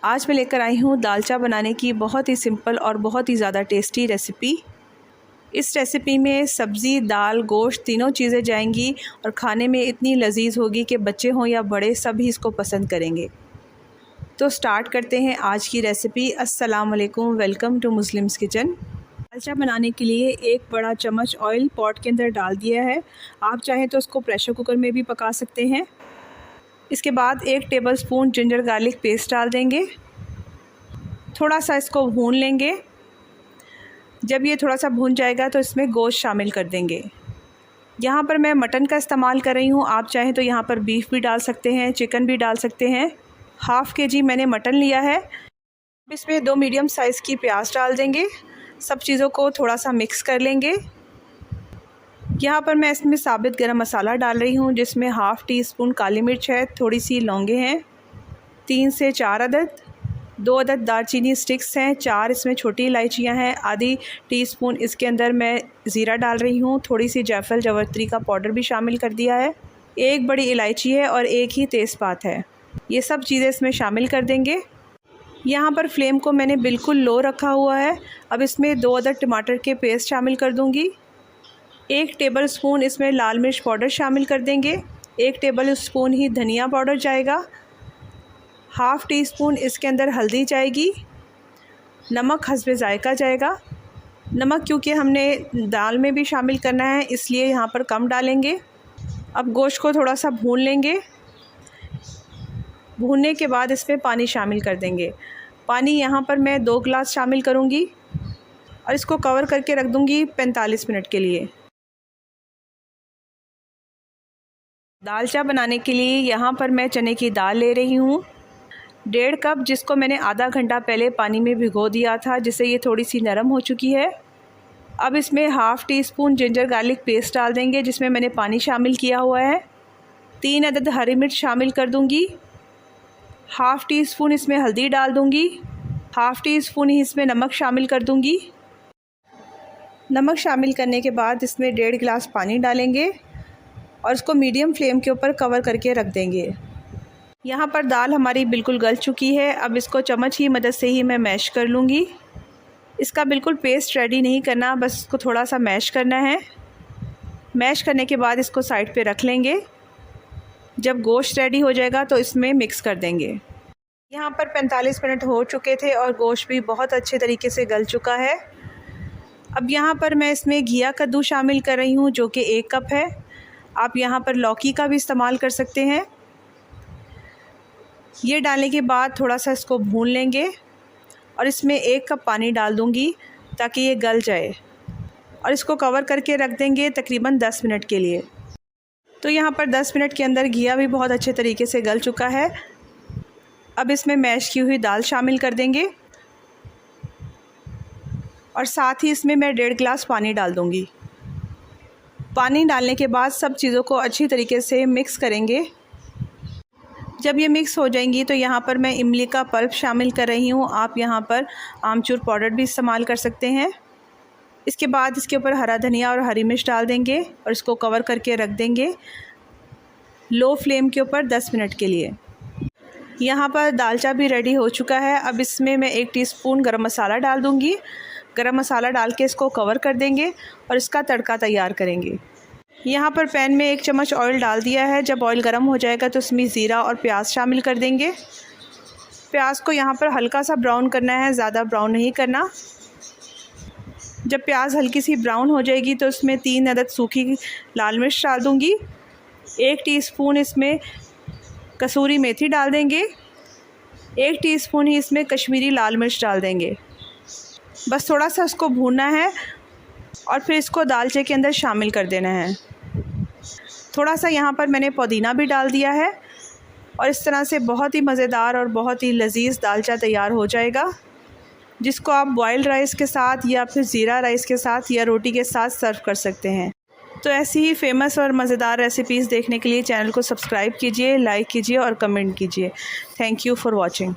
आज मैं लेकर आई हूँ दालचा बनाने की बहुत ही सिंपल और बहुत ही ज़्यादा टेस्टी रेसिपी। इस रेसिपी में सब्ज़ी, दाल, गोश्त तीनों चीज़ें जाएंगी और खाने में इतनी लजीज होगी कि बच्चे हों या बड़े सभी इसको पसंद करेंगे। तो स्टार्ट करते हैं आज की रेसिपी। अस्सलाम वालेकुम, वेलकम टू मुस्लिम्स किचन। दालचा बनाने के लिए एक बड़ा चम्मच ऑयल पॉट के अंदर डाल दिया है। आप चाहें तो उसको प्रेशर कुकर में भी पका सकते हैं। इसके बाद 1 टेबलस्पून जिंजर गार्लिक पेस्ट डाल देंगे। थोड़ा सा इसको भून लेंगे। जब ये थोड़ा सा भून जाएगा तो इसमें गोश्त शामिल कर देंगे। यहाँ पर मैं मटन का इस्तेमाल कर रही हूँ, आप चाहें तो यहाँ पर बीफ भी डाल सकते हैं, चिकन भी डाल सकते हैं। हाफ़ kg मैंने मटन लिया है। इसमें 2 मीडियम साइज़ की प्याज डाल देंगे। सब चीज़ों को थोड़ा सा मिक्स कर लेंगे। यहाँ पर मैं इसमें साबित गरम मसाला डाल रही हूँ, जिसमें हाफ़ टी-स्पून काली मिर्च है, थोड़ी सी लौंगे हैं 3 से 4 अदद, 2 अदद दालचीनी स्टिक्स हैं, 4 इसमें छोटी इलायचियाँ हैं, आधी टीस्पून इसके अंदर मैं ज़ीरा डाल रही हूँ, थोड़ी सी जायफल जावित्री का पाउडर भी शामिल कर दिया है, 1 बड़ी इलायची है और 1 ही तेज़पात है। ये सब चीज़ें इसमें शामिल कर देंगे। यहाँ पर फ्लेम को मैंने बिल्कुल लो रखा हुआ है। अब इसमें 2 अदद टमाटर के पेस्ट शामिल कर दूँगी। 1 टेबलस्पून इसमें लाल मिर्च पाउडर शामिल कर देंगे। 1 टेबलस्पून ही धनिया पाउडर जाएगा। हाफ़ टी-स्पून इसके अंदर हल्दी जाएगी। नमक हस्बे ज़ायका जाएगा। नमक क्योंकि हमने दाल में भी शामिल करना है, इसलिए यहाँ पर कम डालेंगे। अब गोश्त को थोड़ा सा भून लेंगे। भूनने के बाद इसमें पानी शामिल कर देंगे। पानी यहाँ पर मैं 2 गिलास शामिल करूँगी और इसको कवर करके रख दूँगी 45 मिनट के लिए। दालचा बनाने के लिए यहाँ पर मैं चने की दाल ले रही हूँ 1.5 कप, जिसको मैंने आधा घंटा पहले पानी में भिगो दिया था, जिससे ये थोड़ी सी नरम हो चुकी है। अब इसमें half T-spoon ginger garlic paste डाल देंगे, जिसमें मैंने पानी शामिल किया हुआ है। 3 अदद हरी मिर्च शामिल कर दूँगी। हाफ़ टी-स्पून इसमें हल्दी डाल दूँगी। हाफ़ टी-स्पून ही इसमें नमक शामिल कर दूँगी। नमक शामिल करने के बाद इसमें 1.5 गिलास पानी डालेंगे और इसको मीडियम फ्लेम के ऊपर कवर करके रख देंगे। यहाँ पर दाल हमारी बिल्कुल गल चुकी है। अब इसको चम्मच की मदद से ही मैं मैश कर लूँगी। इसका बिल्कुल पेस्ट रेडी नहीं करना, बस इसको थोड़ा सा मैश करना है। मैश करने के बाद इसको साइड पे रख लेंगे। जब गोश्त रेडी हो जाएगा तो इसमें मिक्स कर देंगे। यहाँ पर 45 मिनट हो चुके थे और गोश्त भी बहुत अच्छे तरीके से गल चुका है। अब यहाँ पर मैं इसमें घिया कद्दू शामिल कर रही हूँ, जो कि 1 कप है। आप यहाँ पर लौकी का भी इस्तेमाल कर सकते हैं। ये डालने के बाद थोड़ा सा इसको भून लेंगे और इसमें 1 कप पानी डाल दूँगी ताकि ये गल जाए और इसको कवर करके रख देंगे तकरीबन 10 मिनट के लिए। तो यहाँ पर 10 मिनट के अंदर घिया भी बहुत अच्छे तरीके से गल चुका है। अब इसमें मैश की हुई दाल शामिल कर देंगे और साथ ही इसमें मैं 1.5 गिलास पानी डाल दूँगी। पानी डालने के बाद सब चीज़ों को अच्छी तरीके से मिक्स करेंगे। जब ये मिक्स हो जाएंगी तो यहाँ पर मैं इमली का पल्प शामिल कर रही हूँ। आप यहाँ पर आमचूर पाउडर भी इस्तेमाल कर सकते हैं। इसके बाद इसके ऊपर हरा धनिया और हरी मिर्च डाल देंगे और इसको कवर करके रख देंगे लो फ्लेम के ऊपर 10 मिनट के लिए। यहाँ पर दालचा भी रेडी हो चुका है। अब इसमें मैं 1 टीस्पून गरम मसाला डाल दूँगी। गरम मसाला डाल के इसको कवर कर देंगे और इसका तड़का तैयार करेंगे। यहाँ पर पैन में 1 चम्मच ऑयल डाल दिया है। जब ऑयल गर्म हो जाएगा तो इसमें ज़ीरा और प्याज शामिल कर देंगे। प्याज को यहाँ पर हल्का सा ब्राउन करना है, ज़्यादा ब्राउन नहीं करना। जब प्याज हल्की सी ब्राउन हो जाएगी तो इसमें 3 अदद सूखी लाल मिर्च डाल दूँगी। 1 टीस्पून इसमें कसूरी मेथी डाल देंगे। 1 टीस्पून ही इसमें कश्मीरी लाल मिर्च डाल देंगे। बस थोड़ा सा इसको भूनना है और फिर इसको दालचे के अंदर शामिल कर देना है। थोड़ा सा यहाँ पर मैंने पुदीना भी डाल दिया है और इस तरह से बहुत ही मज़ेदार और बहुत ही लजीज दालचा तैयार हो जाएगा, जिसको आप बॉइल्ड राइस के साथ या फिर ज़ीरा राइस के साथ या रोटी के साथ सर्व कर सकते हैं। तो ऐसी ही फेमस और मज़ेदार रेसिपीज़ देखने के लिए चैनल को सब्सक्राइब कीजिए, लाइक कीजिए और कमेंट कीजिए। Thank you for watching.